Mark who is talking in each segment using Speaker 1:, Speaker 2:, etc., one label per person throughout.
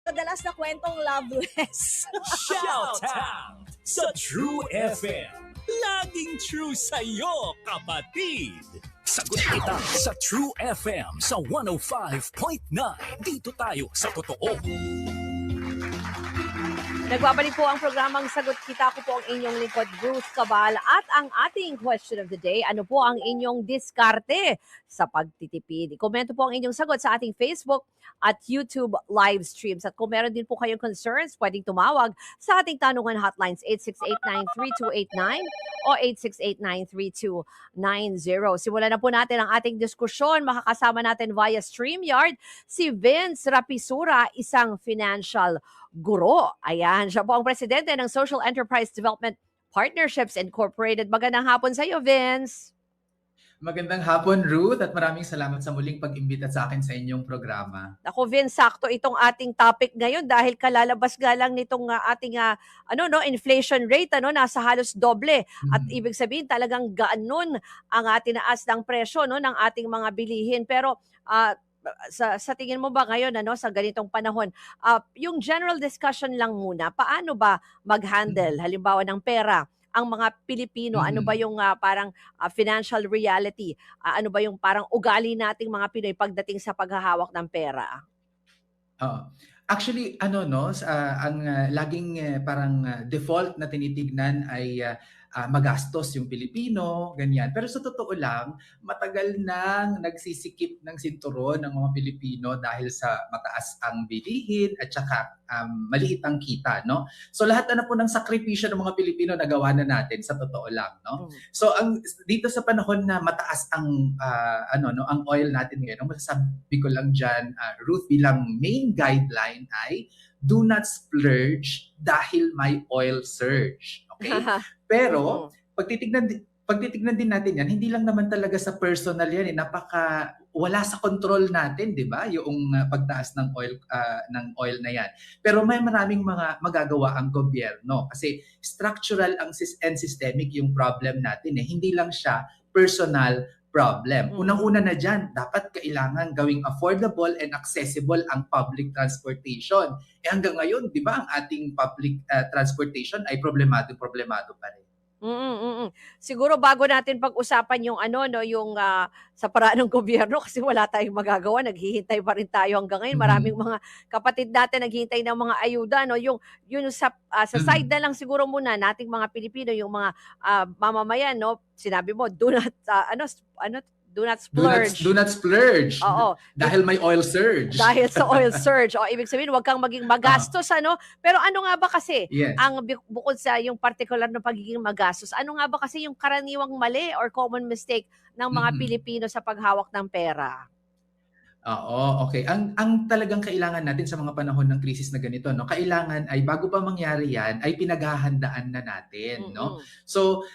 Speaker 1: Madalas na kwentong loveless.
Speaker 2: Shout out sa True FM. Laging true sa'yo, kapatid. Sagot kita sa True FM sa 105.9. Dito tayo sa totoo.
Speaker 3: Nagbabalik po ang programang Sagot Kita. Ko po ang inyong lingkod, Ruth Cabal. At ang ating question of the day, ano po ang inyong diskarte sa pagtitipid? Komento po ang inyong sagot sa ating Facebook at YouTube live streams. At kung meron din po kayong concerns, pwedeng tumawag sa ating tanungan hotlines 868-93289 o 868-93290. Simulan na po natin ang ating diskusyon. Makakasama natin via StreamYard si Vince Rapisura, isang financial guro. Ayan, siya po ang presidente ng Social Enterprise Development Partnerships Incorporated. Magandang hapon sa iyo, Vince.
Speaker 4: Magandang hapon, Ruth, at maraming salamat sa muling pag-imbita sa akin sa inyong programa.
Speaker 3: Ako, Vince, sakto itong ating topic ngayon dahil kalalabas nga lang nitong ating inflation rate, nasa halos doble. At ibig sabihin talagang gaanon ang tinaas ng presyo ng ating mga bilihin. Pero sa tingin mo ba ngayon sa ganitong panahon, yung general discussion lang muna, paano ba mag-handle halimbawa ng pera ang mga Pilipino? Ano ba yung parang financial reality? Ano ba yung parang ugali nating mga Pinoy pagdating sa paghahawak ng pera?
Speaker 4: Actually, ang laging parang default na tinitignan ay magastos yung Pilipino, ganyan. Pero sa totoo lang, matagal nang nagsisikip ng sinturon ng mga Pilipino dahil sa mataas ang bilihin at saka maliit ang kita, no? So lahat na po ng sakripisyo ng mga Pilipino nagawa na natin sa totoo lang, no? So dito sa panahon na mataas ang ang oil natin ngayon, ang masasabi ko lang diyan, Ruth, bilang main guideline ay do not splurge dahil may oil surge. Okay? Pero pag titignan din natin yan, hindi lang naman talaga sa personal yan, wala sa control natin, 'di ba? Yung pagtaas ng oil na yan. Pero may maraming mga magagawa ang gobyerno kasi structural and systemic yung problem natin, hindi lang siya personal problem. Unang-una na dyan, dapat kailangan gawing affordable and accessible ang public transportation. Hanggang ngayon, di ba, ang ating public transportation ay problemado pa rin.
Speaker 3: Siguro bago natin pag-usapan yung yung sa paraan ng gobyerno kasi wala tayong magagawa, naghihintay pa rin tayo hanggang ngayon. Maraming mga kapatid natin naghihintay ng mga ayuda, yung sa side na lang siguro muna nating mga Pilipino, yung mga mamamayan, sinabi mo, do not splurge.
Speaker 4: Do not splurge.
Speaker 3: Oo.
Speaker 4: Dahil may oil surge.
Speaker 3: Dahil sa oil surge. Ibig sabihin, huwag kang maging magastos, Pero ano nga ba kasi, ang bukod sa yung particular na pagiging magastos, ano nga ba kasi yung karaniwang mali or common mistake ng mga Pilipino sa paghawak ng pera?
Speaker 4: Oo, okay. Ang talagang kailangan natin sa mga panahon ng krisis na ganito, kailangan ay bago pa mangyari yan, ay pinaghahandaan na natin, no? So,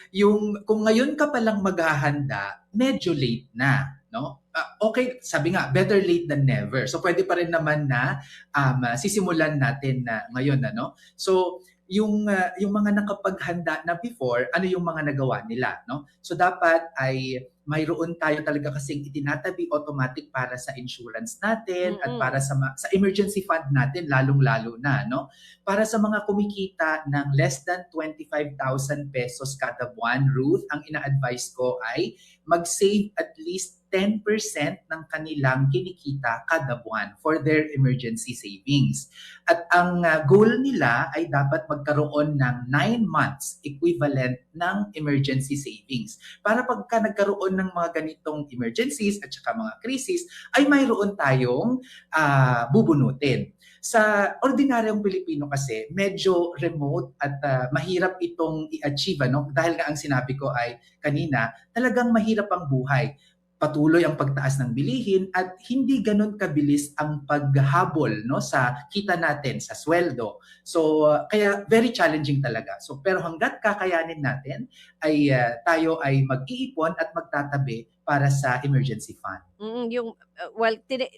Speaker 4: kung ngayon ka palang maghahanda, medyo late na, no? Okay, sabi nga, better late than never. So, pwede pa rin naman na sisimulan natin na ngayon, no? So, yung mga nakapaghanda na before, ano yung mga nagawa nila, no? So, dapat ay mayroon tayo talaga kasing itinatabi automatic para sa insurance natin at para sa emergency fund natin lalong-lalo na, no? Para sa mga kumikita ng less than 25,000 pesos kada buwan, Ruth, ang ina-advise ko ay mag-save at least 10% ng kanilang kinikita kada buwan for their emergency savings. At ang goal nila ay dapat magkaroon ng 9 months equivalent ng emergency savings. Para pagka nagkaroon ng mga ganitong emergencies at saka mga crisis, ay mayroon tayong bubunutin. Sa ordinaryong Pilipino kasi, medyo remote at mahirap itong i-achieve, dahil nga ang sinabi ko ay kanina, talagang mahirap ang buhay. Patuloy ang pagtaas ng bilihin at hindi ganun kabilis ang paghabol sa kita natin, sa sweldo. So kaya very challenging talaga. So pero hangga't kakayanin natin ay tayo ay mag-iipon at magtatabi para sa emergency fund.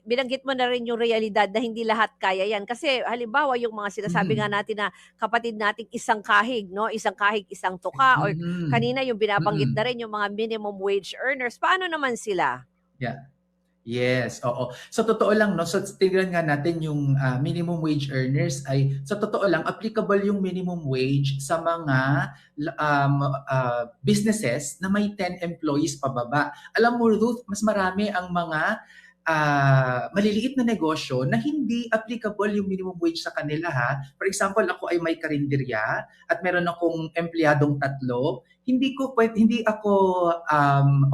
Speaker 3: Binanggit mo na rin yung realidad na hindi lahat kaya yan. Kasi halimbawa yung mga sinasabi nga natin na kapatid nating isang kahig, isang kahig, isang tuka, or kanina yung binabanggit na rin yung mga minimum wage earners. Paano naman sila?
Speaker 4: Yeah. Yes, oo. Sa totoo lang 'no, so tignan nga natin yung, minimum wage earners ay sa totoo lang applicable yung minimum wage sa mga businesses na may 10 employees pababa. Alam mo Ruth, mas marami ang mga, maliliit na negosyo na hindi applicable yung minimum wage sa kanila ha. For example, ako ay may karinderya at meron akong empleyadong 3, hindi ako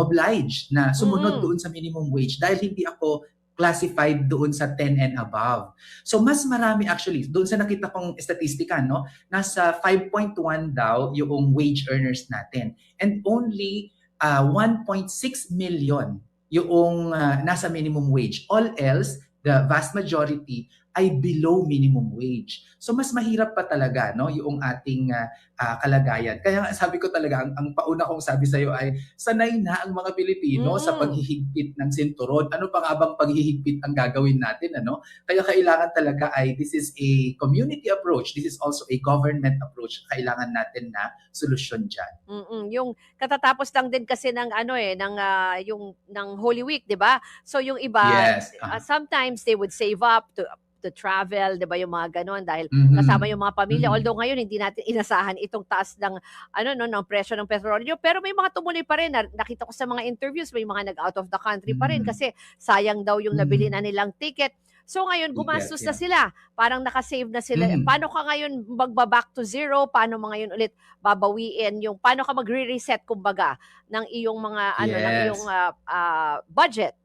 Speaker 4: obliged na sumunod doon sa minimum wage dahil hindi ako classified doon sa 10 and above. So mas marami actually, doon sa nakita kong statistika, no, nasa 5.1 daw yung wage earners natin. And only 1.6 million yung nasa minimum wage. All else, the vast majority ay below minimum wage. So mas mahirap pa talaga no yung ating kalagayan. Kaya nga sabi ko talaga ang pauna kong sabi sa iyo ay sanay na ang mga Pilipino sa paghihigpit ng sinturon. Ano pa nga bang paghihigpit ang gagawin natin ano? Kaya kailangan talaga ay this is a community approach. This is also a government approach. Kailangan natin na solusyon diyan.
Speaker 3: Yung katatapos lang din kasi ng yung ng Holy Week, 'di ba? So yung iba
Speaker 4: Yes.
Speaker 3: sometimes they would save up to travel, 'di ba, yung mga ganon dahil
Speaker 4: Mhm.
Speaker 3: kasama yung mga pamilya.
Speaker 4: Mhm.
Speaker 3: Although ngayon hindi natin inasahan itong taas ng ng presyo ng petrolyo, pero may mga tumuloy pa rin. Nakita ko sa mga interviews may mga nag-out of the country pa rin
Speaker 4: Mhm.
Speaker 3: kasi sayang daw yung nabili na nilang ticket. So ngayon gumastos na sila. Parang nakasave na sila.
Speaker 4: Mhm.
Speaker 3: Paano ka ngayon magba-back to zero? Paano mo ngayon ulit babawiin yung paano ka magre-reset kumbaga ng iyong mga ng iyong budget?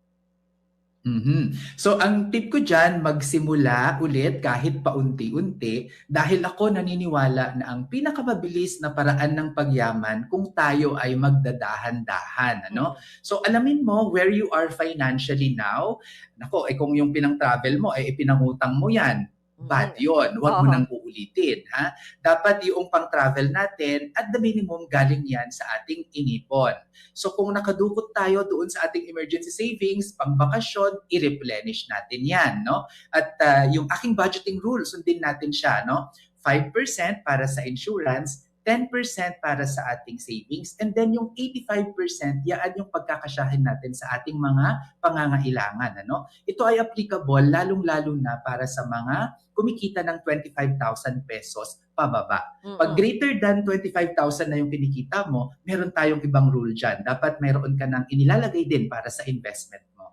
Speaker 4: Mhm. So ang tip ko diyan, magsimula ulit kahit paunti-unti dahil ako naniniwala na ang pinakamabilis na paraan ng pagyaman kung tayo ay magdadahan-dahan, ano? So alamin mo where you are financially now. Nako, kung yung pinang-travel mo ay ipinangutang mo 'yan. Bad yun. Huwag mo nang uulitin. Ha? Dapat yung pang-travel natin at the minimum galing yan sa ating inipon. So kung nakadukot tayo doon sa ating emergency savings, pang-bakasyon, i-replenish natin yan. No? At yung aking budgeting rules, sundin natin siya. No? 5% para sa insurance, 10% para sa ating savings, and then yung 85%, yan yung pagkakasyahin natin sa ating mga pangangailangan. Ano? Ito ay applicable lalong-lalo na para sa mga kumikita ng 25,000 pesos pababa. Pag greater than 25,000 na yung kinikita mo, meron tayong ibang rule dyan. Dapat meron ka ng inilalagay din para sa investment mo.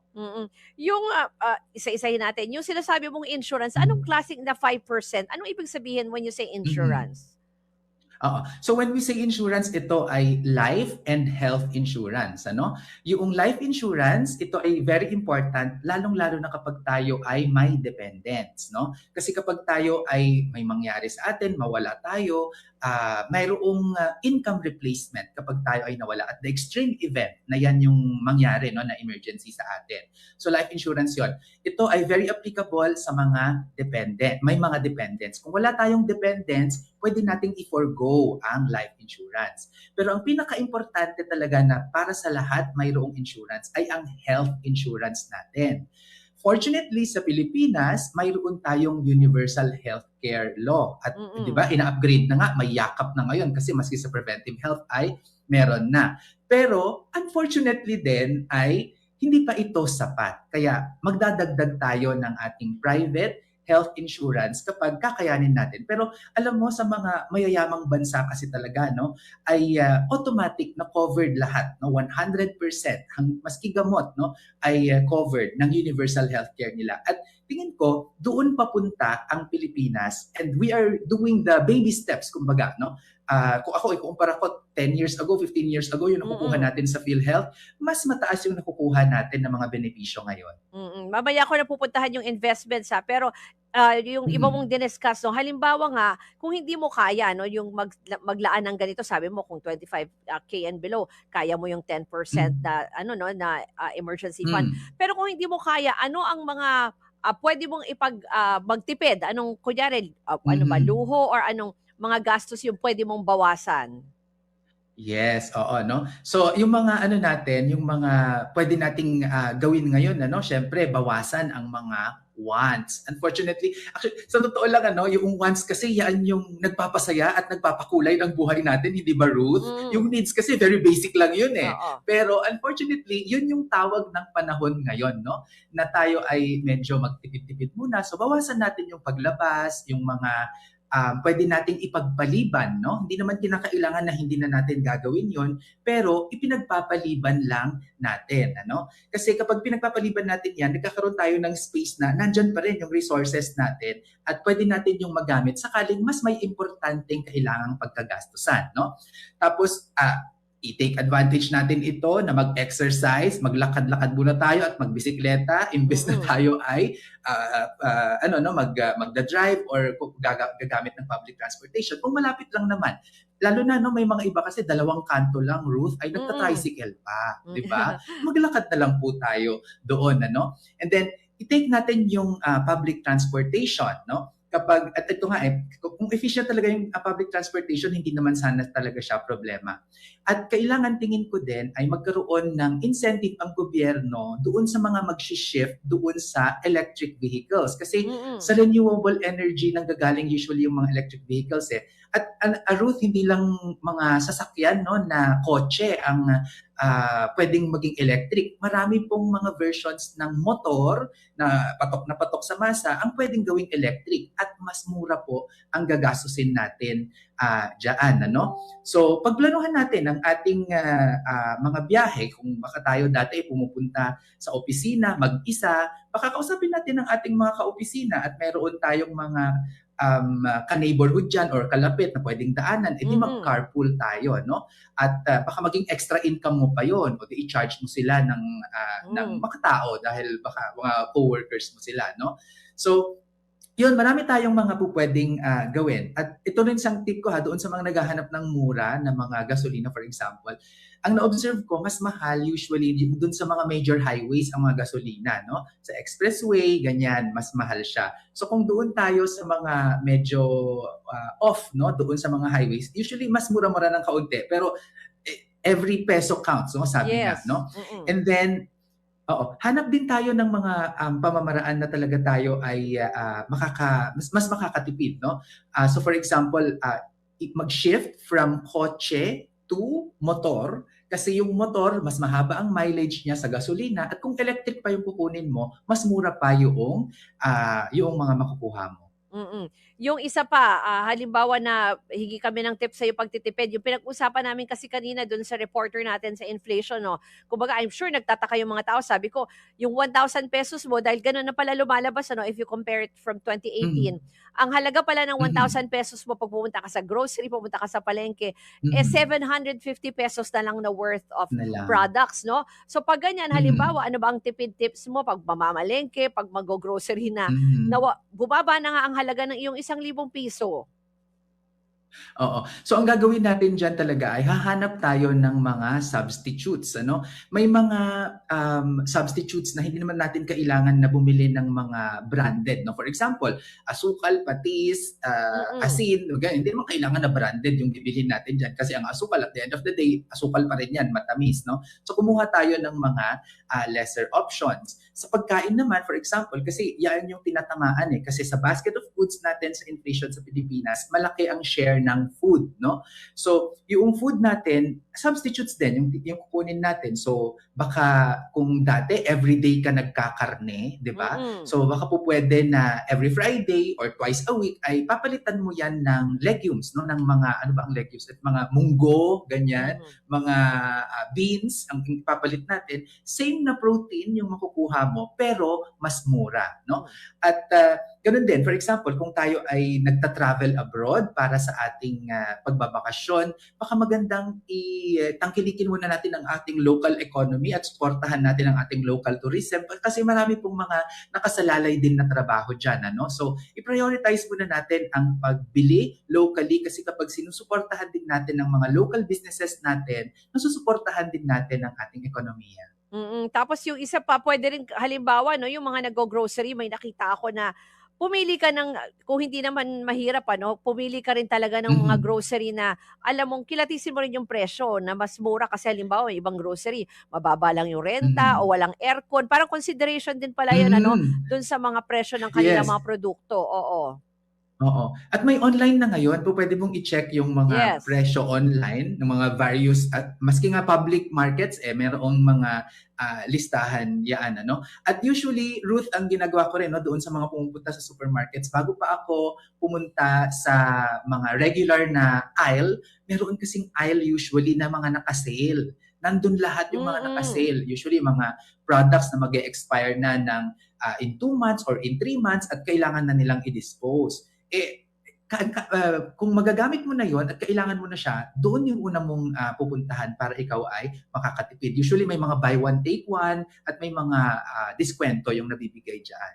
Speaker 3: Yung isa-isahin natin, yung sinasabi mong insurance, anong klaseng na 5%? Anong ibig sabihin when you say insurance?
Speaker 4: So when we say insurance, ito ay life and health insurance. Ano? Yung life insurance, ito ay very important, lalong-lalo na kapag tayo ay may dependents. No? Kasi kapag tayo ay may mangyari sa atin, mawala tayo, mayroong income replacement kapag tayo ay nawala at the extreme event na yan yung mangyari no, na emergency sa atin. So life insurance yon. Ito ay very applicable sa mga dependent. May mga dependents. Kung wala tayong dependents, pwede nating i-forgo ang life insurance. Pero ang pinaka-importante talaga na para sa lahat mayroong insurance ay ang health insurance natin. Fortunately, sa Pilipinas, mayroon tayong universal healthcare law. At di ba, ina-upgrade na nga, may yakap na ngayon kasi maski sa preventive health ay meron na. Pero unfortunately din ay hindi pa ito sapat. Kaya magdadagdag tayo ng ating private health insurance kapag kakayanin natin. Pero alam mo sa mga mayayamang bansa kasi talaga no ay automatic na covered lahat no 100% maski gamot no ay covered ng universal healthcare nila. At tingin ko doon papunta ang Pilipinas and we are doing the baby steps kumbaga no. Kung ako ikukumpara ko 10 years ago, 15 years ago yung nakukuha natin sa PhilHealth, mas mataas yung nakukuha natin ng mga benepisyo ngayon.
Speaker 3: Mamaya ko na pupuntahan yung investments pero yung iba mong diniscuss, no, halimbawa nga, kung hindi mo kaya, no, yung maglaan ng ganito, sabi mo kung 25K and below, kaya mo yung 10% na, na emergency fund. Pero kung hindi mo kaya, ano ang mga pwede mong magtipid? Anong, kunyari, luho or anong mga gastos yung pwede mong bawasan?
Speaker 4: Yes, oo, no? So, yung mga ano natin, yung mga pwede nating gawin ngayon, ano, syempre, bawasan ang mga wants. Unfortunately, actually, sa totoo lang, ano, yung wants kasi, yan yung nagpapasaya at nagpapakulay ng buhay natin, hindi ba, Ruth? Yung needs kasi, very basic lang yun eh.
Speaker 3: Oo.
Speaker 4: Pero unfortunately, yun yung tawag ng panahon ngayon, no? Na tayo ay medyo magtipid-tipid muna. So, bawasan natin yung paglabas, yung mga pwede nating ipagpaliban, no? Hindi naman kinakailangan na hindi na natin gagawin yon, pero ipinagpapaliban lang natin, ano? Kasi kapag pinagpapaliban natin yan, nagkakaroon tayo ng space na nandyan pa rin yung resources natin at pwede natin yung magamit sakaling mas may importanteng kailangang pagkagastusan, no? Tapos, i-take advantage natin ito na mag-exercise, maglakad-lakad muna tayo at magbisikleta imbes na tayo ay magda-drive or gagamit ng public transportation. Kung malapit lang naman. Lalo na, no, may mga iba kasi 2 kanto lang, Ruth, ay nagta-tricycle pa, di ba? Maglakad na lang po tayo doon, ano? And then, i-take natin yung public transportation, no? Kapag, at ito nga kung efficient talaga yung public transportation, hindi naman sana talaga siya problema. At kailangan tingin ko din ay magkaroon ng incentive ang gobyerno doon sa mga mag-shift doon sa electric vehicles. Kasi sa renewable energy nang gagaling usually yung mga electric vehicles eh. At Ruth, hindi lang mga sasakyan, no, na kotse ang pwedeng maging electric. Marami pong mga versions ng motor na patok sa masa ang pwedeng gawing electric at mas mura po ang gagastusin natin dyan. Ano? So, pagplanuhan natin ang ating mga biyahe, kung baka tayo dati pumupunta sa opisina, mag-isa, baka kausapin natin ang ating mga kaopisina at meron tayong mga ka-neighborhood dyan or kalapit na pwedeng daanan, edi mag-carpool tayo, no? At baka maging extra income mo pa yon, o di i-charge mo sila ng mga tao dahil baka mga co-workers mo sila, no? So, yun, marami tayong mga pwedeng gawin. At ito rin isang tip ko doon sa mga naghahanap ng mura na mga gasolina, for example. Ang na-observe ko, mas mahal usually doon sa mga major highways ang mga gasolina, no? Sa expressway, ganyan, mas mahal siya. So kung doon tayo sa mga medyo off, no? Doon sa mga highways, usually mas mura-mura ng kaunti. Pero every peso counts, no? Sabi nga, no? And then, hanap din tayo ng mga pamamaraan na talaga tayo ay mas makakatipid, no? So for example, mag-shift from kotse to motor kasi yung motor mas mahaba ang mileage niya sa gasolina at kung electric pa yung kukunin mo, mas mura pa yung mga makukuha mo.
Speaker 3: Yung isa pa, halimbawa na hingi kami ng tips sa'yo pagtitipid, yung pinag-usapan namin kasi kanina dun sa reporter natin sa inflation, no? Kumbaga, I'm sure nagtataka yung mga tao. Sabi ko, yung 1,000 pesos mo, dahil ganun na pala lumalabas, ano, if you compare it from 2018, ang halaga pala ng 1,000 pesos mo pag pumunta ka sa grocery, pumunta ka sa palengke, 750 pesos na lang na worth of products, no? So pag ganyan, halimbawa, ano ba ang tipid tips mo pag mamamalengke, pag mag-grocery na, bumaba na nga ang halaga ng iyong 1,000 piso.
Speaker 4: Oo. So ang gagawin natin diyan talaga ay hahanap tayo ng mga substitutes, ano? May mga substitutes na hindi naman natin kailangan na bumili ng mga branded, no? For example, asukal, patis, asin, ganyan. Hindi naman kailangan na branded yung bibilhin natin diyan kasi ang asukal at the end of the day, asukal pa rin yan, matamis, no? So kumuha tayo ng mga lesser options. Sa pagkain naman, for example, kasi yan yung tinatamaan kasi sa basket of foods natin sa inflation sa Pilipinas, malaki ang share ng food, no? So, yung food natin, substitutes din, yung kukunin natin. So, baka kung dati, everyday ka nagkakarne, di ba? So, baka po pwede na every Friday or twice a week ay papalitan mo yan ng legumes, no? Ng mga, ano ba ang legumes? At mga munggo, ganyan, mga beans, ang papalit natin. Same na protein yung makukuha mo, pero mas mura, no? At ganun din, for example, kung tayo ay nagta-travel abroad para sa ating pagbabakasyon, baka magandang tangkilikin muna natin ang ating local economy at suportahan natin ang ating local tourism kasi marami pong mga nakasalalay din na trabaho dyan. Ano? So, i-prioritize muna natin ang pagbili locally kasi kapag sinusuportahan din natin ang mga local businesses natin, nasusuportahan din natin ang ating ekonomiya.
Speaker 3: Tapos yung isa pa, pwede rin halimbawa, no, yung mga nag-grocery, may nakita ako na pumili ka ng, kung hindi naman mahirap ano, pumili ka rin talaga ng mga
Speaker 4: Mhm.
Speaker 3: grocery na alam mong kilatisin mo rin yung presyo na mas mura kasi halimbawa yung ibang grocery, mababa lang yung renta o
Speaker 4: Mhm.
Speaker 3: walang aircon. Parang consideration din pala yun ano,
Speaker 4: Mhm.
Speaker 3: dun sa mga presyo ng kanilang
Speaker 4: Yes.
Speaker 3: mga produkto. Oo.
Speaker 4: Oo. At may online na ngayon, pwede mong i-check yung mga
Speaker 3: Yes.
Speaker 4: presyo online ng mga various at maski nga public markets mayroong mga listahan yaan ano. At usually Ruth, ang ginagawa ko rin no doon sa mga pumupunta sa supermarkets bago pa ako pumunta sa mga regular na aisle, meron kasing aisle usually na mga naka-sale. Nandun lahat yung mga
Speaker 3: Mm.
Speaker 4: naka-sale. Usually mga products na mag-expire na ng in 2 months or in 3 months at kailangan na nilang i-dispose. Kung magagamit mo na yon at kailangan mo na siya, doon yung una mong pupuntahan para ikaw ay makakatipid. Usually may mga buy one, take one at may mga diskwento yung nabibigay dyan.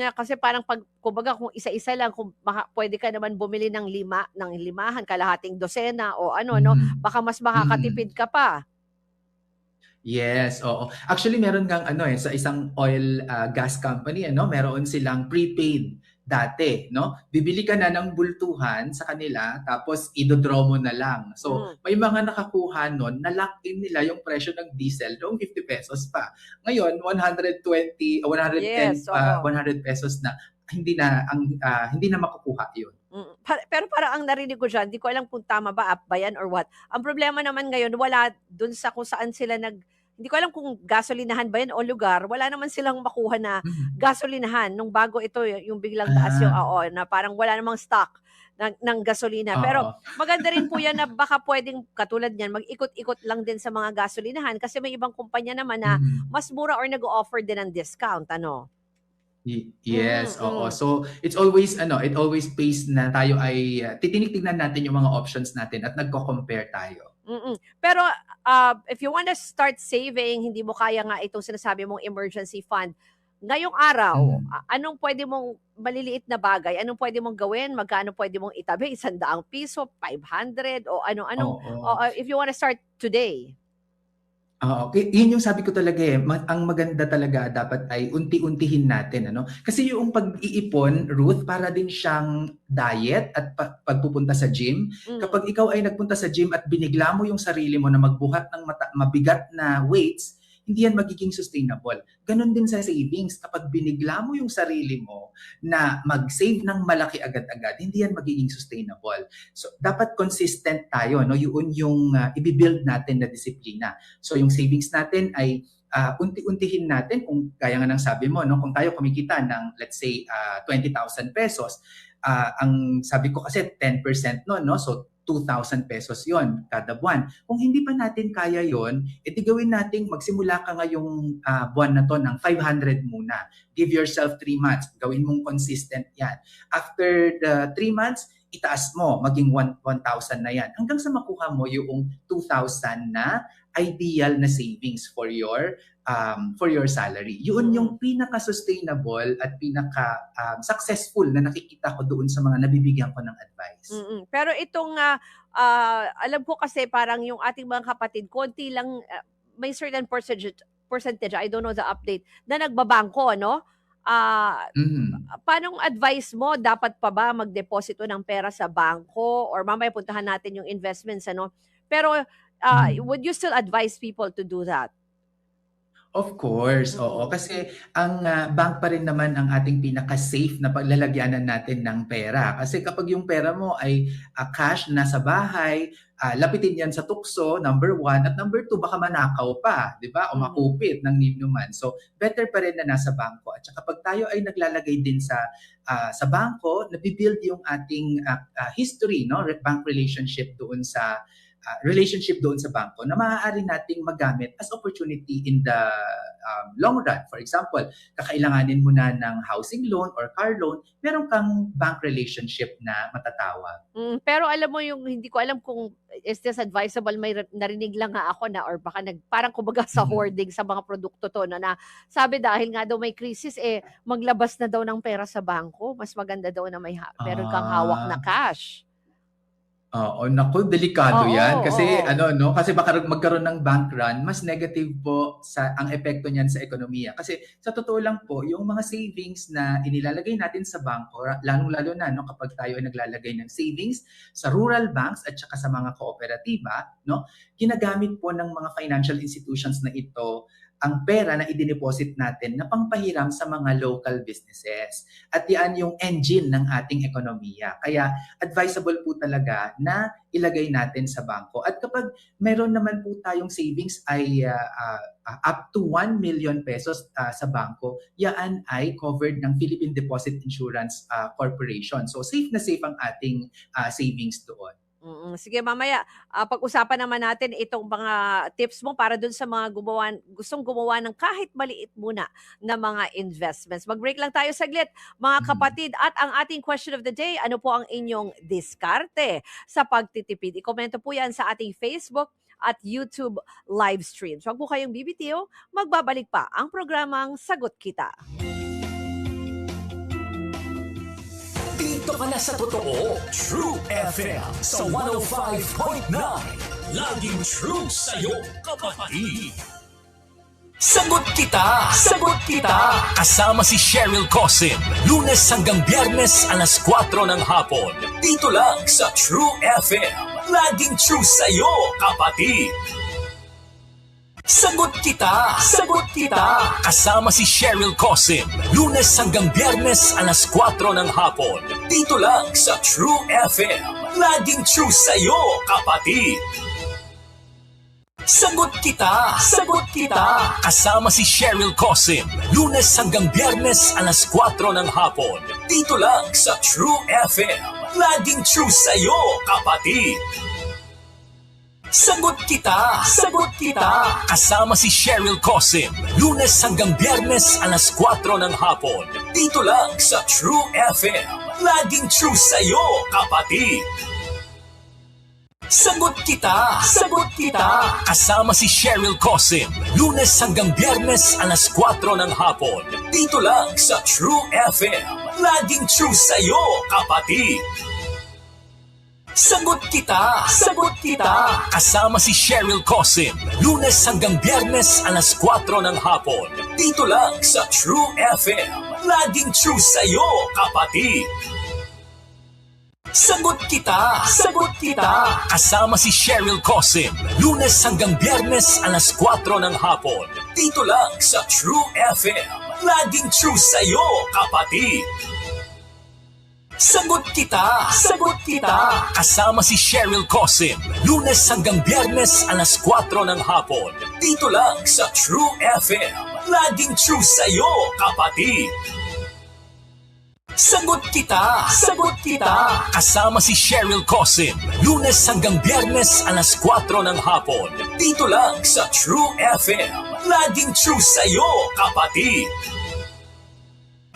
Speaker 3: Nga kasi parang kumbaga kung isa-isa lang kung puwede ka naman bumili ng limahan, kalahating dosena o ano 'no,
Speaker 4: Mhm.
Speaker 3: baka mas
Speaker 4: Mhm.
Speaker 3: makakatipid ka pa.
Speaker 4: Yes, oo. Actually, meron ngang ano sa isang oil gas company ano, meron silang prepaid dati, no? Bibili ka na ng bultuhan sa kanila tapos ido-draw mo na lang. So,
Speaker 3: Hmm,
Speaker 4: may mga nakakuha nun na lock in nila yung presyo ng diesel noong 50 pesos pa. Ngayon, 120 o 110
Speaker 3: yes, oo.
Speaker 4: 100 pesos na hindi na makukuha 'yun.
Speaker 3: Pero parang ang narinig ko diyan, di ko alam kung tama ba, app ba yan or what. Ang problema naman ngayon wala dun sa kung saan sila hindi ko alam kung gasolinahan ba yan o lugar, wala naman silang makuha na
Speaker 4: Mhm.
Speaker 3: gasolinahan nung bago ito yung biglang taas yung
Speaker 4: Ah,
Speaker 3: oo, na parang wala namang stock ng gasolina. Pero
Speaker 4: oo.
Speaker 3: maganda rin po yan na baka puwedeng katulad niyan mag-ikot-ikot lang din sa mga gasolinahan kasi may ibang kumpanya naman na
Speaker 4: Mhm.
Speaker 3: mas mura or nag-o-offer din ng discount, ano?
Speaker 4: Yes, oo.
Speaker 3: Mm.
Speaker 4: So, it's always it always pays na tayo ay titingnan natin yung mga options natin at nagko-compare tayo.
Speaker 3: Pero, if you wanna start saving, hindi mo kaya nga itong sinasabi mong emergency fund, ngayong araw,
Speaker 4: Mhm.
Speaker 3: anong puwede mong maliliit na bagay, anong puwede mong gawin, magkano puwede mong itabi, ₱100, 500 o ano-anong
Speaker 4: Oo.
Speaker 3: oo, if you wanna start today?
Speaker 4: Oo, yun yung sabi ko talaga ang maganda talaga dapat ay unti-untihin natin ano. Kasi yung pag-iipon, Ruth, para din siyang diet at pagpupunta sa gym.
Speaker 3: Hmm,
Speaker 4: Kapag ikaw ay nagpunta sa gym at binigla mo yung sarili mo na magbuhat ng mabigat na weights, hindi yan magiging sustainable. Ganon din sa savings. Kapag binigla mo yung sarili mo na mag-save ng malaki agad-agad, hindi yan magiging sustainable. So, dapat consistent tayo, no? Yun yung i-build natin na disiplina. So yung savings natin ay unti-untihin natin kung gaya nga ng sabi mo, no, kung tayo kumikita ng let's say 20,000 pesos, ang sabi ko kasi 10% no, no, so 2,000 pesos yon kada buwan. Kung hindi pa natin kaya yon, edi gawin nating magsimula ka ngayong buwan na to ng 500 muna. Give yourself 3 months. Gawin mong consistent yan. After the 3 months, itaas mo, maging 1,000 na yan. Hanggang sa makuha mo yung 2,000 na ideal na savings for your salary. Yun
Speaker 3: mm.
Speaker 4: yung pinaka-sustainable at pinaka-successful na nakikita ko doon sa mga nabibigyan ko ng advice.
Speaker 3: Pero itong, alam ko kasi parang yung ating mga kapatid konti lang, may certain percentage, I don't know the update, na nagbabangko ano? Ah,
Speaker 4: Mhm.
Speaker 3: paanong advice mo, dapat pa ba magdeposito ng pera sa bangko or mamaya puntahan natin yung investments ano? Pero,
Speaker 4: Mhm.
Speaker 3: would you still advise people to do that?
Speaker 4: Of course, oo.
Speaker 3: Mm.
Speaker 4: Kasi ang bank pa rin naman ang ating pinaka-safe na paglalagyanan natin ng pera. Kasi kapag yung pera mo ay cash na sa bahay, lapitin yan sa tukso, number one. At number two, baka manakaw pa, di ba? O
Speaker 3: Mhm.
Speaker 4: makupit ng ninuman. So, better pa rin na nasa bangko. At saka pag tayo ay naglalagay din sa bangko, nabibuild yung ating history, no? Bank relationship doon sa bangko na maaari nating magamit as opportunity in the long run. For example, kakailanganin mo na ng housing loan or car loan, meron kang bank relationship na matatawag.
Speaker 3: Pero alam mo yung hindi ko alam kung is this advisable, may narinig lang nga ako na or baka parang kumbaga sa
Speaker 4: Mhm.
Speaker 3: hoarding sa mga produkto 'to na sabi dahil nga daw may krisis, maglabas na daw ng pera sa bangko, mas maganda daw na meron kang hawak na
Speaker 4: Ah,
Speaker 3: cash.
Speaker 4: Oo, naku, delikado
Speaker 3: Oo,
Speaker 4: 'yan kasi
Speaker 3: oo.
Speaker 4: ano 'no, kasi baka magkaroon ng bank run, mas negative po ang epekto niyan sa ekonomiya. Kasi sa totoo lang po, yung mga savings na inilalagay natin sa bangko, lalong-lalo na 'no kapag tayo ay naglalagay ng savings sa rural banks at saka sa mga kooperatiba 'no, ginagamit po ng mga financial institutions na ito ang pera na idineposit natin na pangpahiram sa mga local businesses. At 'yan yung engine ng ating ekonomiya. Kaya advisable po talaga na ilagay natin sa bangko. At kapag meron naman po tayong savings ay up to 1 million pesos sa bangko, yan ay covered ng Philippine Deposit Insurance Corporation. So safe na safe ang ating savings doon.
Speaker 3: Sige mamaya, pag-usapan naman natin itong mga tips mo para dun sa mga gustong gumawa ng kahit maliit muna na mga investments. Mag-break lang tayo saglit, mga
Speaker 4: Mhm.
Speaker 3: kapatid. At ang ating question of the day, ano po ang inyong diskarte sa pagtitipid? Ikomento po yan sa ating Facebook at YouTube live streams. Huwag po kayong bibitiw, magbabalik pa ang programang Sagot Kita.
Speaker 2: Dito ka na sa totoo. True FM sa 105.9. Laging true sa'yo, kapatid. Sagot kita! Sagot kita! Kasama si Cheryl Cosim. Lunes hanggang Biyernes alas 4 ng hapon. Dito lang sa True FM. Laging true sa'yo, kapatid. Sagot kita! Sagot kita! Kasama si Cheryl Cosim. Lunes hanggang Biyernes alas 4 ng hapon. Dito lang sa True FM. Laging true sa'yo, kapatid. Sagot kita! Sagot kita! Kasama si Cheryl Cosim. Lunes hanggang Biyernes alas 4 ng hapon. Dito lang sa True FM. Laging true sa'yo, kapatid. Sagot kita! Sagot kita! Kasama si Cheryl Cosim. Lunes hanggang Biyernes alas 4 ng hapon. Dito lang sa True FM. Laging true sa'yo, kapatid. Sagot kita! Sagot kita! Kasama si Cheryl Cosim. Lunes hanggang Biyernes alas 4 ng hapon. Dito lang sa True FM. Laging true sa'yo, kapatid. Sagot kita! Sagot kita! Kasama si Cheryl Cosim. Lunes hanggang Biyernes alas 4 ng hapon. Dito lang sa True FM. Laging true sa'yo, kapatid. Sagot kita! Sagot kita! Kasama si Cheryl Cosim. Lunes hanggang Biyernes alas 4 ng hapon. Dito lang sa True FM. Laging true sa'yo, kapatid. Sagot kita! Sagot kita! Kasama si Cheryl Cosim. Lunes hanggang Biyernes alas 4 ng hapon. Dito lang sa True FM. Laging true sa'yo, kapatid. Sagot kita! Sagot kita! Kasama si Cheryl Cosim. Lunes hanggang Biyernes alas 4 ng hapon. Dito lang sa True FM. Laging true sa'yo, kapatid.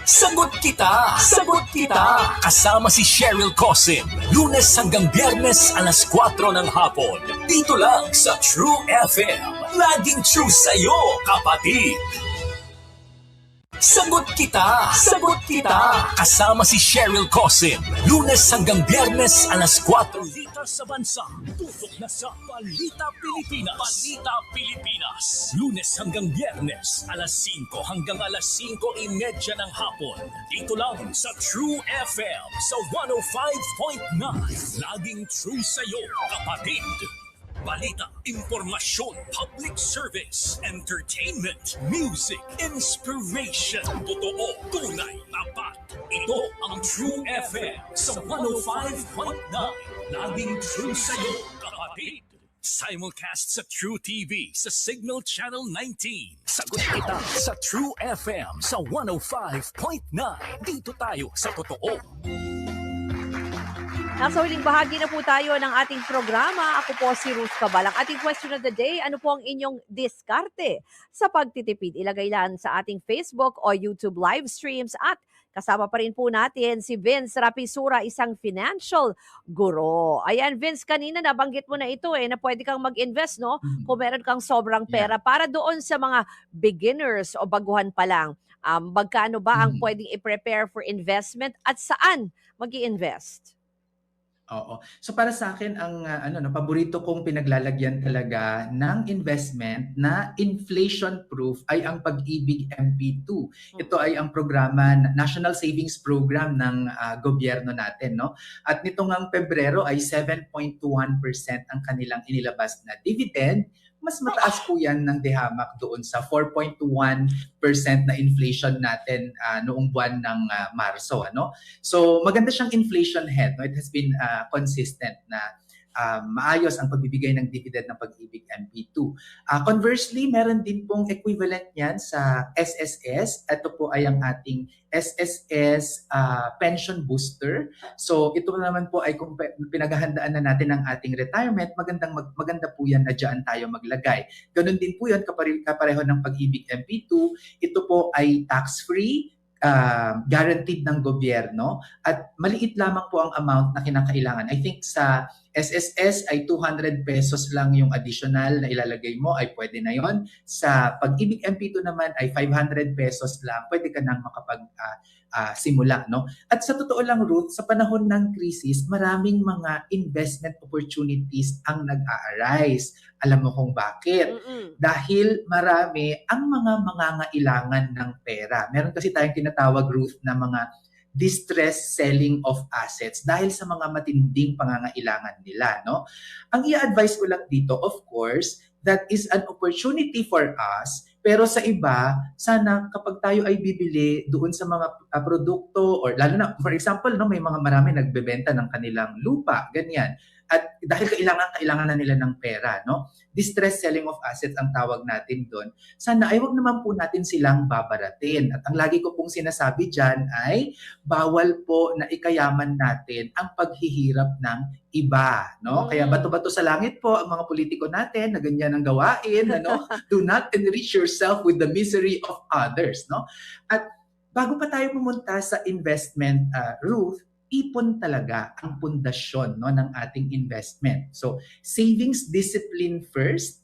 Speaker 2: Sagot kita! Sagot kita! Kasama si Cheryl Cosim. Lunes hanggang Biyernes alas 4 ng hapon. Dito lang sa True FM. Laging true sa'yo, kapatid. Sagot kita! Sagot kita! Kasama si Cheryl Cosim. Lunes hanggang Biyernes alas 4. Balita sa bansa. Tutok na sa Balita Pilipinas. Balita Pilipinas. Lunes hanggang Biyernes alas 5 hanggang alas 5:30 ng hapon. Dito lang sa True FM sa 105.9. Laging true sa'yo, kapatid. Balita, impormasyon, public service, entertainment, music, inspiration. Totoo, tunay, tapat. Ito ang True FM sa 105.9. Laging true sa'yo, kapatid. Simulcast sa True TV sa Signal Channel 19. Sagot kita sa True FM sa 105.9. Dito tayo sa totoo.
Speaker 3: Nasa huling bahagi na po tayo ng ating programa. Ako po si Ruth Cabal. Ang ating question of the day, ano po ang inyong diskarte sa pagtitipid? Ilagay lang sa ating Facebook o YouTube live streams at kasama pa rin po natin si Vince Rapisura, isang financial guro. Ayan, Vince, kanina nabanggit mo na ito na pwede kang mag-invest, no? Kung meron kang sobrang pera para doon sa mga beginners o baguhan pa lang. Magkano ba ang pwedeng i-prepare for investment at saan mag-i-invest?
Speaker 4: Oo. So para sa akin ang paborito kong pinaglalagyan talaga ng investment na inflation proof ay ang Pag-ibig MP2. Ito ay ang programa, National Savings Program ng gobyerno natin, no? At nito ngang Pebrero ay 7.21% ang kanilang inilabas na dividend. Mas mataas po yan ng dihamak doon sa 4.21% na inflation natin noong buwan ng Marso, ano? So maganda siyang inflation head, no? It has been consistent na maayos ang pagbibigay ng dividend ng Pag-ibig MP2. Conversely, meron din pong equivalent niyan sa SSS. Ito po ay ang ating SSS pension booster. So ito naman po ay kung pinaghahandaan na natin ang ating retirement, maganda po yan na dyan tayo maglagay. Ganun din po yan kapareho ng Pag-ibig MP2. Ito po ay tax-free, guaranteed ng gobyerno at maliit lamang po ang amount na kinakailangan. I think sa SSS ay 200 pesos lang yung additional na ilalagay mo, ay pwede na yon. Sa Pag-ibig MP2 naman ay 500 pesos lang, pwede ka nang simula, no? At sa totoo lang, Ruth, sa panahon ng krisis, maraming mga investment opportunities ang nag-a-arise. Alam mo kung bakit? Dahil marami ang mga mangangailangan ng pera. Meron kasi tayong tinatawag, Ruth, na mga distress selling of assets dahil sa mga matinding pangangailangan nila, no? Ang i-advise ko lang dito, of course, that is an opportunity for us, pero sa iba, sana kapag tayo ay bibili doon sa mga produkto, or lalo na, for example, no, may mga marami nagbebenta ng kanilang lupa, ganyan. At dahil kailangan na nila ng pera, no? Distress selling of assets ang tawag natin doon. Sana ay wag naman po natin silang babaratin. At ang lagi ko pong sinasabi dyan ay bawal po na ikayaman natin ang paghihirap ng iba, no? Kaya bato-bato sa langit po ang mga politiko natin na ganyan ang gawain, ano? Do not enrich yourself with the misery of others, no? At bago pa tayo pumunta sa investment, Ruth, ipon talaga ang pundasyon, no, ng ating investment. So, savings discipline first,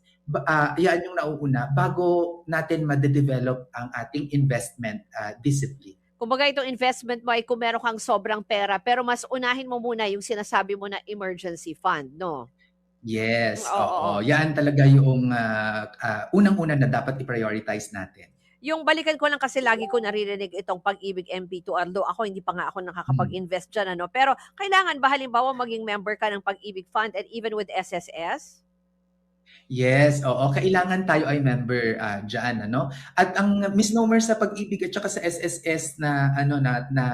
Speaker 4: yan yung nauuna bago natin ma-develop ang ating investment discipline.
Speaker 3: Kumbaga itong investment mo ay kung meron kang sobrang pera, pero mas unahin mo muna yung sinasabi mo na emergency fund, no?
Speaker 4: Yes,
Speaker 3: Oo.
Speaker 4: oo. Yan talaga yung unang-una na dapat i-prioritize natin.
Speaker 3: Yung balikan ko lang kasi lagi ko naririnig itong Pag-ibig MP2, although ako hindi pa nga ako nakakapag-invest dyan, ano? Pero kailangan ba halimbawa maging member ka ng Pag-ibig Fund and even with SSS?
Speaker 4: Yes, oo. Kailangan tayo ay member diyan, ano? At ang misnomer sa Pag-ibig at saka sa SSS na na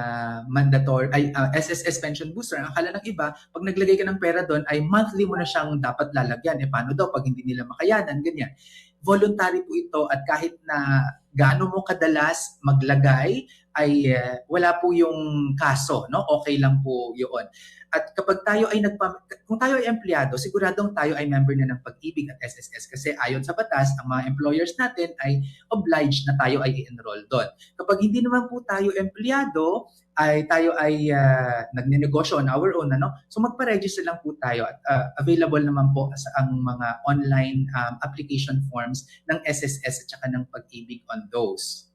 Speaker 4: mandatory ay SSS pension booster, ang akala ng iba, pag naglagay ka ng pera doon ay monthly mo na siyang dapat lalagyan. Paano daw pag hindi nila makayanan, ganyan. Voluntary po ito at kahit na gaano mo kadalas maglagay ay wala po yung kaso, no? Okay lang po 'yun. At kapag tayo ay kung tayo ay empleyado, siguradong tayo ay member na ng Pag-ibig at SSS kasi ayon sa batas, ang mga employers natin ay obliged na tayo ay i-enroll doon. Kapag hindi naman po tayo empleyado, tayo ay nagnenegosyo on our own, ano? So magpa-register lang po tayo at available naman po ang mga online application forms ng SSS at saka ng Pag-ibig on those.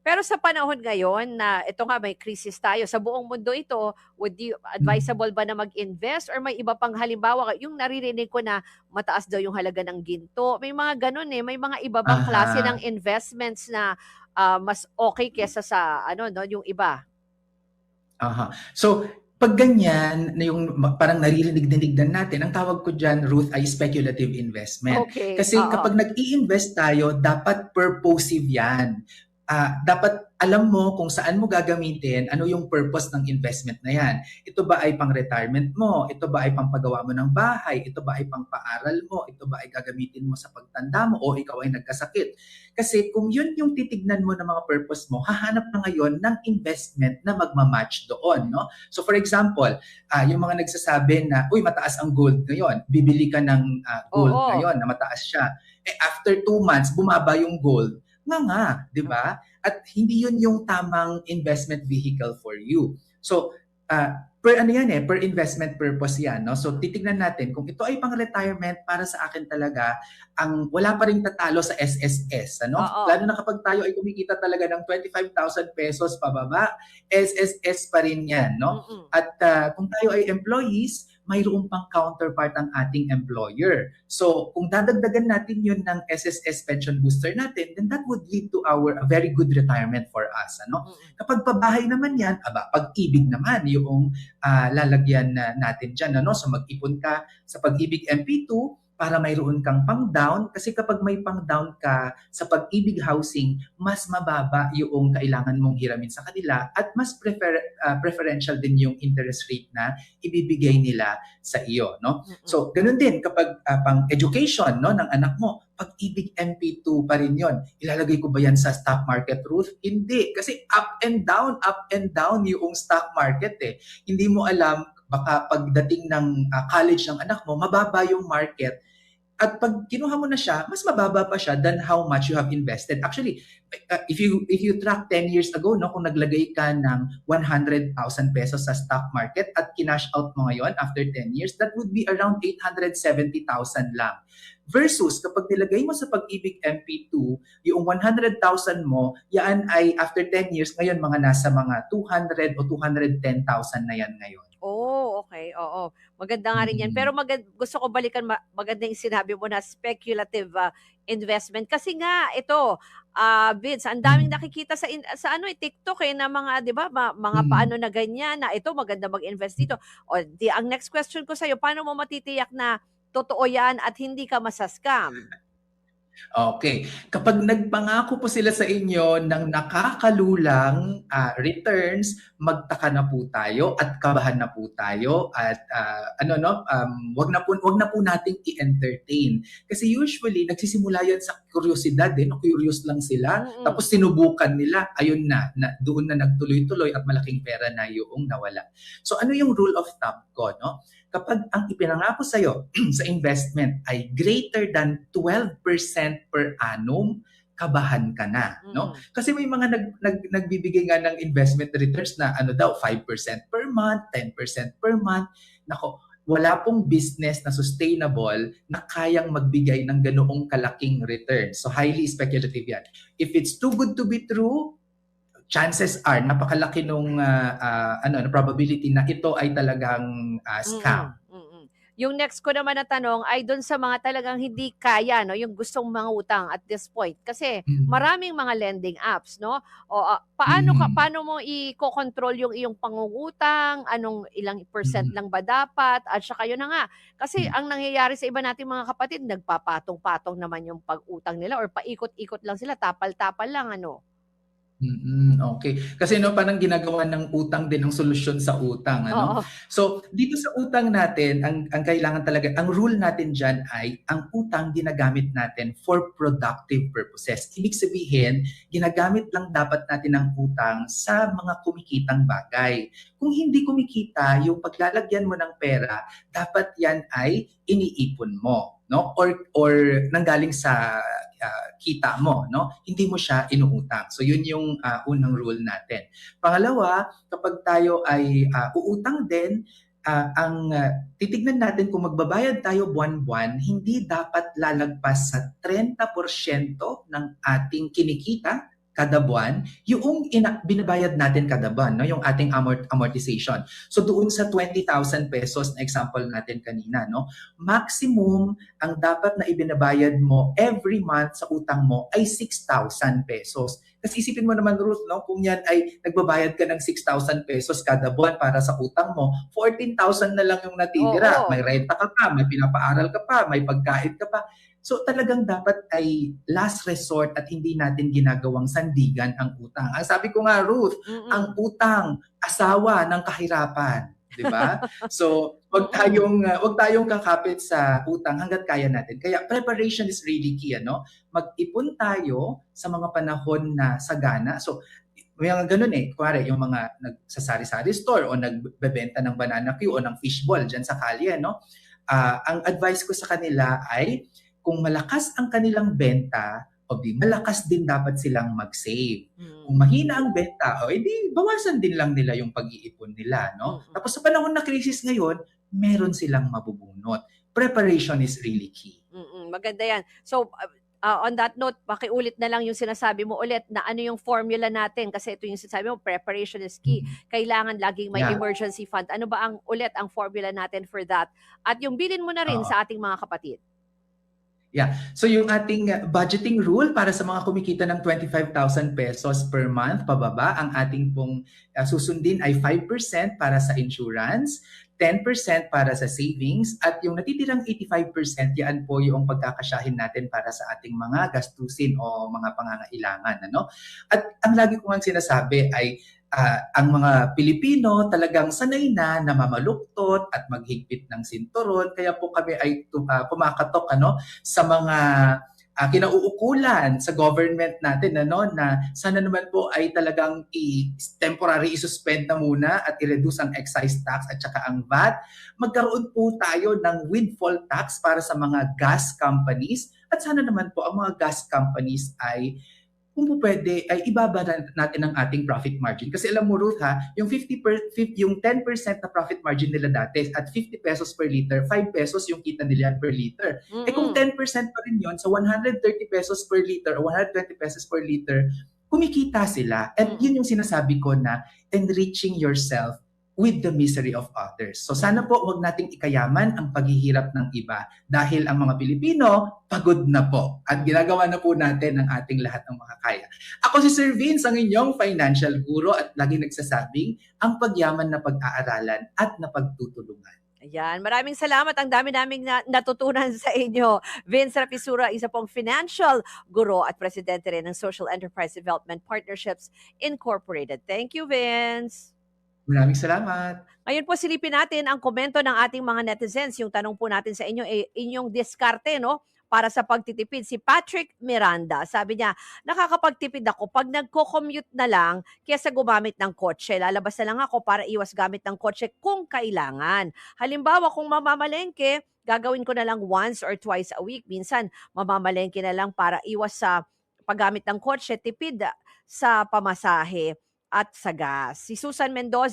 Speaker 3: Pero sa panahon ngayon na ito nga may krisis tayo sa buong mundo ito, would you advisable ba na mag-invest or may iba pang halimbawa yung naririnig ko na mataas daw yung halaga ng ginto. May mga ganun may mga iba bang klase ng investments na mas okay kesa sa yung iba?
Speaker 4: So, pag ganyan, na yung parang naririnig-dinig natin, ang tawag ko dyan, Ruth, ay speculative investment.
Speaker 3: Okay.
Speaker 4: Kasi kapag nag-i-invest tayo, dapat purposive yan. Dapat alam mo kung saan mo gagamitin, ano yung purpose ng investment na yan. Ito ba ay pang-retirement mo? Ito ba ay pang-pagawa mo ng bahay? Ito ba ay pang-paaral mo? Ito ba ay gagamitin mo sa pagtanda mo? O ikaw ay nagkasakit? Kasi kung yun yung titignan mo ng mga purpose mo, hahanap na ngayon ng investment na magmamatch doon, no? So for example, yung mga nagsasabi na, uy, mataas ang gold ngayon. Bibili ka ng gold ngayon na mataas siya. After 2 months, bumaba yung gold. Nga, di ba? At hindi yun yung tamang investment vehicle for you. So, per ano yan per investment purpose yan, no? So titignan natin kung ito ay pang retirement para sa akin talaga, ang wala pa ring tatalo sa SSS, ano?
Speaker 3: Oo.
Speaker 4: Lalo na kapag tayo ay kumikita talaga ng 25,000 pesos pababa, SSS pa rin yan, no?
Speaker 3: Mm-mm.
Speaker 4: At kung tayo ay employees, mayroon pang counterpart ang ating employer. So, kung dadagdagan natin yun ng SSS pension booster natin, then that would lead to a very good retirement for us. Ano?
Speaker 3: Mm-mm.
Speaker 4: Kapag pabahay naman yan, pag-ibig naman yung lalagyan natin dyan. Ano? So, mag-ipon ka sa Pag-ibig MP2 para mayroon kang pang-down. Kasi kapag may pang-down ka sa Pag-ibig Housing, mas mababa yung kailangan mong hiramin sa kanila at mas preferential din yung interest rate na ibibigay nila sa iyo, no?
Speaker 3: Mm-mm.
Speaker 4: So, ganun din kapag pang education, no, ng anak mo, Pag-ibig MP2 pa rin yon. Ilalagay ko ba yan sa stock market, Ruth? Hindi, kasi up and down yung stock market eh. Hindi mo alam, baka pagdating ng college ng anak mo, mababa yung market. At pag kinuha mo na siya, mas mababa pa siya than how much you have invested. Actually, if you track 10 years ago, no, kung naglagay ka ng 100,000 pesos sa stock market at kinash out mo ngayon after 10 years, that would be around 870,000 lang. Versus kapag nilagay mo sa Pag-ibig MP2, yung 100,000 mo, yan ay after 10 years, ngayon mga nasa mga 200 o 210,000 na yan ngayon.
Speaker 3: Oh, okay. Oo. Maganda nga rin yan. Pero gusto ko balikan, maganda yung sinabi mo na speculative investment. Kasi nga, ito, Vince, ang daming nakikita sa TikTok na mga, di ba, mga paano na ganyan, na ito, maganda mag-invest dito. O, ang next question ko sa'yo, paano mo matitiyak na totoo yan at hindi ka masascam?
Speaker 4: Okay. Kapag nagpangako po sila sa inyo ng nakakalulang returns, magtaka na po tayo at kabahan na po tayo at wag na po nating i-entertain. Kasi usually nagsisimula yan sa kuryosidad no? Curious lang sila, tapos sinubukan nila, ayun na doon na nagtuloy-tuloy at malaking pera na yung nawala. So ano yung rule of thumb ko, no? Kapag ang ipinangako sa iyo sa investment ay greater than 12% per annum, kabahan ka na, no? Kasi may mga nagbibigay nga ng investment returns na 5% per month, 10% per month. Nako, wala pong business na sustainable na kayang magbigay ng ganoong kalaking return. So highly speculative yan. If it's too good to be true, chances are napakalaki nung probability na ito ay talagang scam.
Speaker 3: Yung next ko naman na tanong ay doon sa mga talagang hindi kaya, no, yung gustong mangutang at this point kasi maraming mga lending apps, no? O paano mo i-control yung iyong pangungutang, anong ilang percent lang ba dapat at saka yun na nga. Kasi ang nangyayari sa iba nating mga kapatid, nagpapatong-patong naman yung pag-utang nila or paikot-ikot lang sila, tapal-tapal lang
Speaker 4: Okay. Kasi parang ginagawa ng utang din ang solusyon sa utang.
Speaker 3: Oo.
Speaker 4: So, dito sa utang natin, ang kailangan talaga, ang rule natin dyan ay, ang utang ginagamit natin for productive purposes. Ibig sabihin, ginagamit lang dapat natin ang utang sa mga kumikitang bagay. Kung hindi kumikita, yung paglalagyan mo ng pera, dapat yan ay iniipon mo, no? Or nanggaling sa kita mo, no? Hindi mo siya inuutang. So yun yung unang rule natin. Pangalawa, kapag tayo ay uutang din, ang titignan natin kung magbabayad tayo buwan-buwan, hindi dapat lalagpas sa 30% ng ating kinikita kada buwan, yung binabayad natin kada buwan, no? Yung ating amortization. So doon sa 20,000 pesos na example natin kanina, no? Maximum ang dapat na ibinabayad mo every month sa utang mo ay 6,000 pesos. Kasi isipin mo naman, Ruth, no? Kung yan ay nagbabayad ka ng 6,000 pesos kada buwan para sa utang mo, 14,000 na lang yung natitira.
Speaker 3: Oo.
Speaker 4: May renta ka pa, may pinapaaral ka pa, may pagkain ka pa. So talagang dapat ay last resort at hindi natin ginagawang sandigan ang utang. Ang sabi ko nga, Ruth, ang utang, asawa ng kahirapan, 'di ba? So, wag tayong kakapit sa utang hangga't kaya natin. Kaya preparation is really key, ano? Mag-ipon tayo sa mga panahon na sagana. So, may mga ganun kuwari yung mga nagsasari-sari store o nagbebenta ng banana Q o ng fishball dyan sa kalye, no? Ang advice ko sa kanila ay kung malakas ang kanilang benta, o di malakas din dapat silang mag-save.
Speaker 3: Mm.
Speaker 4: Kung mahina ang benta, o edi bawasan din lang nila yung pag-iipon nila, no?
Speaker 3: Mm.
Speaker 4: Tapos sa panahon na krisis ngayon, meron silang mabubunot. Preparation is really key.
Speaker 3: Maganda yan. So, on that note, pakiulit na lang yung sinasabi mo ulit na ano yung formula natin kasi ito yung sinasabi mo, preparation is key. Kailangan laging may
Speaker 4: Yeah.
Speaker 3: emergency fund. Ano ba ang formula natin for that? At yung bilin mo na rin
Speaker 4: Oo.
Speaker 3: sa ating mga kapatid.
Speaker 4: So yung ating budgeting rule para sa mga kumikita ng 25,000 pesos per month pababa, ang ating pong susundin ay 5% para sa insurance, 10% para sa savings, at yung natitirang 85%, yan po yung pagkakasyahin natin para sa ating mga gastusin o mga pangangailangan. Ano? At ang lagi ko nga sinasabi ay ang mga Pilipino talagang sanay na mamaluktot at maghigpit ng sinturon. Kaya po kami ay kumakatok sa mga kinauukulan sa government natin na sana naman po ay talagang temporary isuspend na muna at i-reduce ang excise tax at saka ang VAT. Magkaroon po tayo ng windfall tax para sa mga gas companies at sana naman po ang mga gas companies ay kung po pwede, ay ibaba natin ang ating profit margin. Kasi alam mo, Ruth, yung 10% na profit margin nila dati at 50 pesos per liter, 5 pesos yung kita nila per liter. Kung 10% pa rin yun, so 130 pesos per liter o 120 pesos per liter, kumikita sila. And yun yung sinasabi ko na enriching yourself with the misery of others. So sana po wag nating ikayaman ang paghihirap ng iba dahil ang mga Pilipino pagod na po at ginagawa na po natin ang ating lahat ng makakaya. Ako si Sir Vince, ang inyong financial guro at lagi nagsasabing ang pagyaman na pag-aaralan at napagtutulungan.
Speaker 3: Ayan, maraming salamat. Ang dami naming natutunan sa inyo. Vince Rapisura, isa pong financial guro at presidente rin ng Social Enterprise Development Partnerships Incorporated. Thank you, Vince.
Speaker 4: Maraming salamat.
Speaker 3: Ngayon po silipin natin ang komento ng ating mga netizens. Yung tanong po natin sa inyo ay inyong diskarte para sa pagtitipid. Si Patrick Miranda, sabi niya, nakakapagtipid ako pag nagko-commute na lang kaysa gumamit ng kotse. Lalabas na lang ako para iwas gamit ng kotse kung kailangan. Halimbawa, kung mamamalengke, gagawin ko na lang once or twice a week. Minsan, mamamalengke na lang para iwas sa paggamit ng kotse, tipid sa pamasahe at sa gas. Si Susan Mendoza,